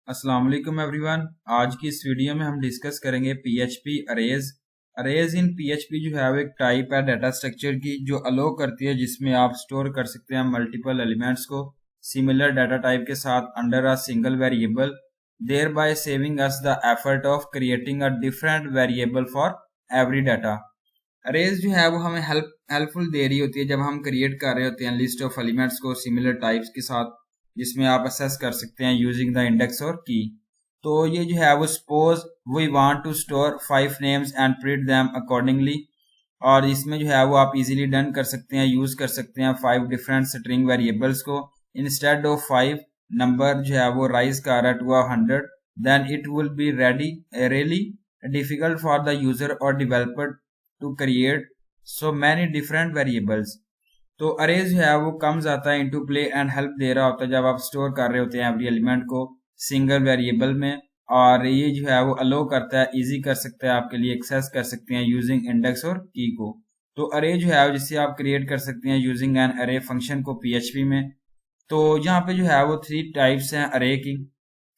अस्सलाम वालेकुम एवरीवन। आज की इस वीडियो में हम डिस्कस करेंगे पीएचपी अरेज। अरेज इन पीएचपी जो है वो एक टाइप है डाटा स्ट्रक्चर की जो अलो करती है, जिसमें आप स्टोर कर सकते हैं मल्टीपल एलिमेंट्स को सिमिलर डाटा टाइप के साथ under a single variable, thereby saving us the effort of creating a different variable for every data. Arrays जो है वो हमें हेल्पफुल दे रही होती है जब हम क्रिएट कर रहे होते हैं लिस्ट ऑफ एलिमेंट्स को सिमिलर टाइप्स के साथ, जिसमें आप असेस कर सकते हैं यूजिंग द इंडेक्स और की। तो ये जो है वो suppose we want to store 5 names and print them accordingly, और इसमें जो है वो आप इजीली डन कर सकते हैं, यूज कर सकते हैं 5 डिफरेंट स्ट्रिंग वेरिएबल्स को। इंस्टेड ऑफ 5 नंबर जो है वो राइज कर रहा है to 100, then it will be really difficult for the user और developer to create so many different variables. तो अरेज जो है वो कम्स आता है इनटू प्ले एंड हेल्प दे रहा होता है जब आप स्टोर कर रहे होते हैं एवरी एलिमेंट को सिंगल वेरिएबल में, और ये जो है वो अलो करता है, इजी कर सकता है आपके लिए, एक्सेस कर सकते हैं यूजिंग इंडेक्स और की को। तो अरे जो है जिससे आप क्रिएट कर सकते हैं यूजिंग एन अरे फंक्शन को पीएचपी में। तो यहाँ पे जो है वो 3 टाइप्स हैं अरे की।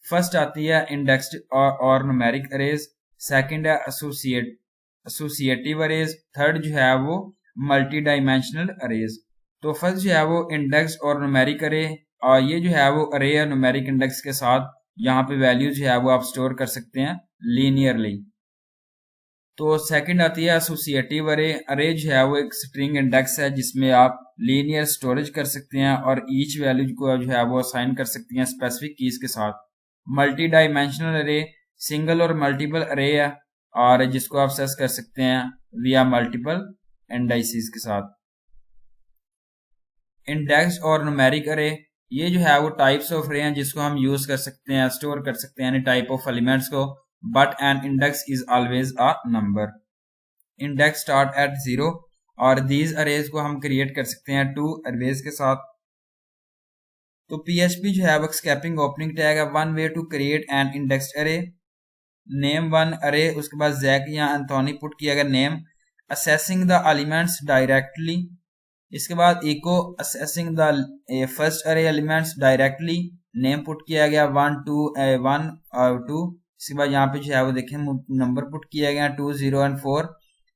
फर्स्ट आती है इंडेक्स्ड और न्यूमेरिक अरेज, सेकंड है एसोसिएटिव अरेज, थर्ड जो है वो मल्टी डायमेंशनल अरेज। तो फर्स्ट जो है वो इंडेक्स और न्यूमेरिक अरे, और ये जो है वो अरे या न्यूमेरिक इंडेक्स के साथ यहाँ पे वैल्यू जो है वो आप स्टोर कर सकते हैं लीनियरली। तो सेकंड आती है एसोसिएटिव अरे। अरे जो है वो एक स्ट्रिंग इंडेक्स है जिसमें आप लीनियर स्टोरेज कर सकते हैं और ईच वैल्यू को जो है वो असाइन कर सकते हैं स्पेसिफिक कीज के साथ। मल्टी डायमेंशनल अरे सिंगल और मल्टीपल अरे है, और जिसको आप एक्सेस कर सकते हैं विया मल्टीपल इंडाइसिस के साथ। इंडेक्स और न्यूमेरिक अरे, ये जो है वो टाइप्स ऑफ अरे हैं जिसको हम यूज कर सकते हैं, स्टोर कर सकते हैं एनी टाइप ऑफ एलिमेंट्स को, but an index is always a number. Index start at 0, और दीज अरेज को हम क्रिएट कर सकते हैं 2 अरेज के साथ। तो पीएचपी जो है वो स्कैपिंग ओपनिंग टैग है। One way to create an index array, name one array, उसके बाद जैक या एंथोनी पुट किया गया name, accessing the elements directly, इसके बाद echo accessing the first array elements directly, name put किया गया 1 2 1 और 2। इसके बाद यहाँ पे जो है वो देखें नंबर पुट किया गया 2 0 एंड 4।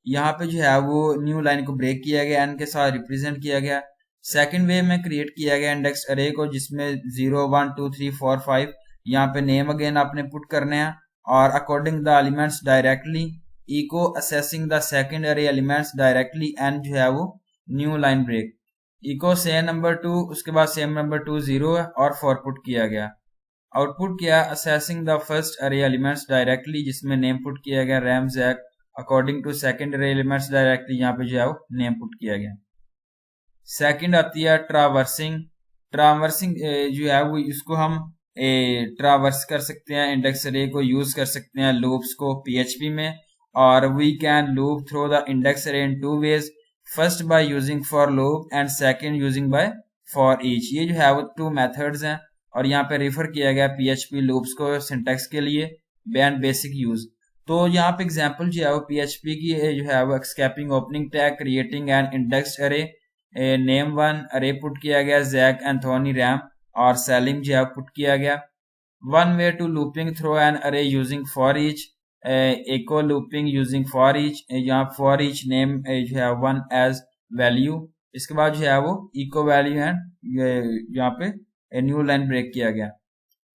यहाँ पे जो है वो न्यू लाइन को ब्रेक किया गया, एन के साथ रिप्रेजेंट किया गया। सेकंड वे में क्रिएट किया गया इंडेक्स अरे को, जिसमें 0 1 2 3 4 5 यहाँ पे नेम अगेन आपने पुट करने हैं, और according the elements directly, echo accessing the second array elements directly, n जो है वो new line break, echo same number 2, उसके बाद सेम नंबर 2 0 है और 4 पुट किया गया। आउटपुट किया accessing the first array elements directly, जिसमें नेम पुट किया गया Ram Jack according to second array elements directly, यहाँ पे जो है वो नेम पुट किया गया। सेकंड आती है ट्रावर्सिंग। ट्रावर्सिंग जो है वो इसको हम ट्रावर्स कर सकते हैं, इंडेक्स अरे को यूज कर सकते हैं लूप्स को पीएचपी में, और we can loop through the index array in 2 ways, first by using for loop and second using by for each. ये जो है वो 2 मेथड्स हैं, और यहाँ पे रेफर किया गया पीएचपी लूप्स को सिंटैक्स के लिए बैंड बेसिक यूज। तो यहाँ पे एग्जांपल जो है वो पीएचपी की जो है वो स्कैपिंग opening tag, creating N index array, name one array put किया गया, जैक एंथोनी रैम और सेलिम जो है पुट किया गया। One way to looping through an array using for each, echo looping using for each, यहाँ फॉर ईच नेम जो है वन एज वैल्यू। इसके बाद जो है वो इको वैल्यू है, यहाँ पे न्यू लाइन ब्रेक किया गया।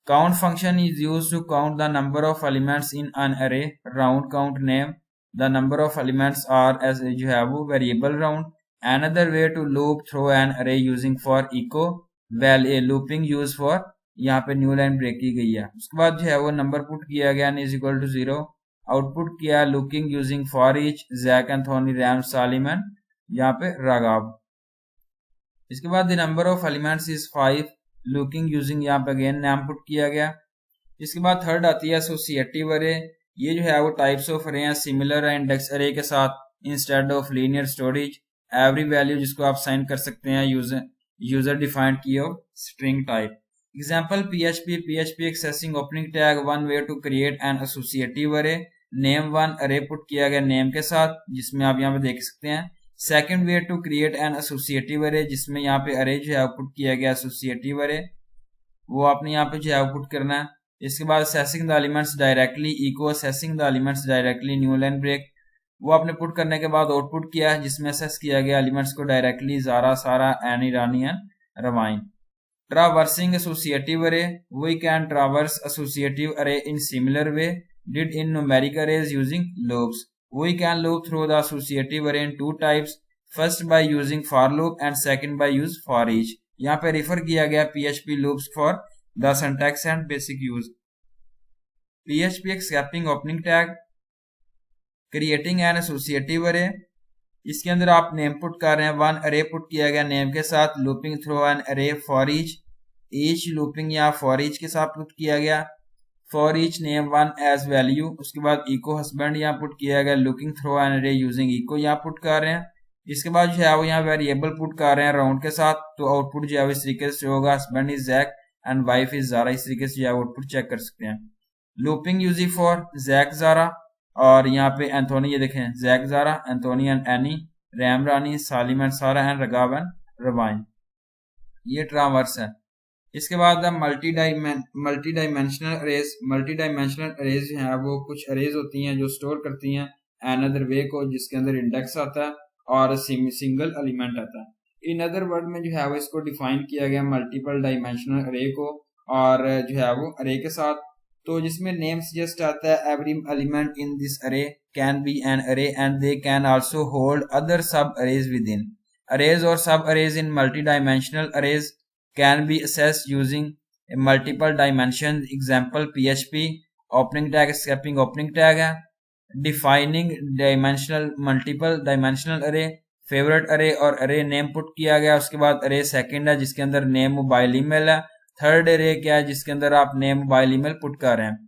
Count function is use to count the number of elements in an array, round count name the number of elements are as जो है वो variable round. Another way to loop through an array using for echo looping use for, यहाँ पे new line break की गई है। उसके बाद जो है वो नंबर पुट किया गया इज इक्वल टू 0, आउटपुट किया looking using for each, Jack Anthony रैम सालिमन यहाँ पे रागाब। इसके बाद the number of elements is 5, looking using यहाँ पे अगेन नाम पुट किया गया। इसके बाद थर्ड आती है एसोसिएटिव अरे। ये जो है वो टाइप्स ऑफ अरे हैं, सिमिलर है इंडेक्स अरे के साथ, instead of linear storage every value जिसको आप साइन कर सकते हैं user defined key of string type. Example PHP accessing opening tag, one way to create an associative array, name one array put किया गया name के साथ, जिसमें आप यहाँ पे देख सकते हैं। Second way to create an associative array, जिसमें यहाँ पे अरे जो है पुट किया गया एसोसिएटिव अरे, वो आपने यहाँ पे जो है पुट करना है। इसके बाद accessing the elements directly echo accessing the elements directly new line break, वो आपने पुट करने के बाद आउटपुट किया जिसमें असेस किया गया एलिमेंट्स को डायरेक्टली ज़ारा, सारा, एन, ईरानी एंड रवाइन। Traversing associative array, we can traverse associative array in similar way did in numeric arrays using loops. We can loop through the associative array in two types, first by using for loop and second by use for each. यहाँ पे refer किया गया PHP loops for the syntax and basic use. PHP escaping opening tag, creating an associative array, इसके अंदर आप name put कर रहे हैं, वन अरे पुट किया गया नेम के साथ, looping through an array for each looping या फॉर ईच के साथ पुट किया गया, for each name one as value. उसके बाद इको हस्बैंड यहाँ पुट किया गया, looping through an array using echo यहाँ पुट कर रहे हैं। इसके बाद जो है वो यहाँ वेरिएबल पुट कर रहे हैं राउंड के साथ, तो आउटपुट जो है इस तरीके से होगा, husband is Jack and wife is Zara. इस तरीके से जो है आउटपुट चेक कर सकते हैं। Looping using for Jack Zara, और यहाँ पे एंथोनी, ये देखें Jack Zara, Anthony and Annie, Ram Rani, Salim and Sara and रगाब एंड रवाइन। ये ट्रावर्स है। इसके बाद multi dimensional arrays. Multi dimensional arrays जो है वो कुछ अरेज होती हैं जो स्टोर करती हैं अनदर वे को, जिसके अंदर इंडेक्स आता है और सिंगल एलिमेंट आता है। इन अदर वर्ड में जो है वो इसको डिफाइन किया गया मल्टीपल डायमेंशनल अरे को, और जो है वो अरे के साथ, तो जिसमें नेम सजेस्ट आता है एवरी एलिमेंट इन दिस अरे कैन बी एन अरे and they can also hold other सब अरेज विद इन। अरेज और सब arrays in multi dimensional arrays can be assessed using multiple dimension. Example PHP opening tag escaping opening tag है। Defining dimensional multiple dimensional अरे, favourite अरे और अरे name put किया गया। उसके बाद अरे सेकंड है जिसके अंदर नेम मोबाइल ईमेल है। थर्ड अरे क्या है जिसके अंदर आप नेम मोबाइल ईमेल पुट कर रहे हैं।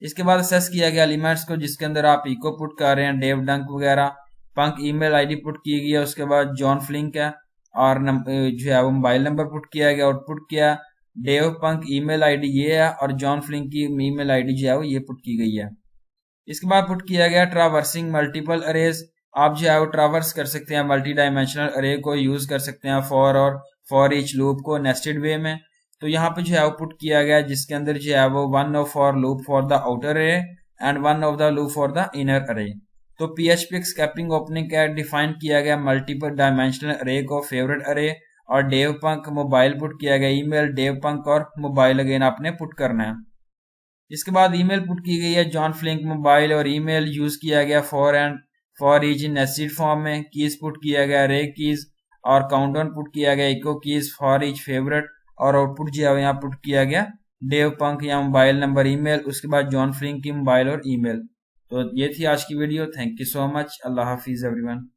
इसके बाद असेस किया गया एलिमेंट्स को जिसके अंदर आप इको पुट कर रहे हैं, डेव डंक वगैरह। पंक ईमेल आईडी पुट की गई है। उसके बाद जॉन फ्लिंक है और जो है वो मोबाइल नंबर पुट किया गया, आउटपुट किया। डेव पंक ईमेल आईडी ये है और जॉन फ्लिंक की ईमेल आईडी जो है वो ये पुट की गई है। इसके बाद पुट किया गया ट्रावर्सिंग मल्टीपल अरेज। आप जो है वो ट्रावर्स कर सकते हैं मल्टी डायमेंशनल अरे को, यूज कर सकते हैं फॉर और फॉर ईच लूप को नेस्टेड वे में। तो यहाँ पे जो है वो पुट किया गया जिसके अंदर जो है वो one of for loop for the outer array and one of the loop for the inner array. तो PHP एक्सकैपिंग ओपनिंग का डिफाइन किया गया मल्टीपल डायमेंशनल अरे को, फेवरेट अरे और डेव पंक मोबाइल पुट किया गया, ईमेल डेव पंक और मोबाइल अगेन आपने पुट करना है। इसके बाद ईमेल पुट की गई है जॉन फ्लिंक मोबाइल और ईमेल यूज किया गया for and for each in nested form में। कीज पुट किया गया रे कीज और काउंटडाउन पुट किया गया echo keys for each favourite, और आउटपुट जो है यहाँ पुट किया गया डेव पंक या मोबाइल नंबर ईमेल, उसके बाद जॉन फ्लिंक की मोबाइल और ईमेल। तो ये थी आज की video. Thank you so much. Allah Hafiz everyone.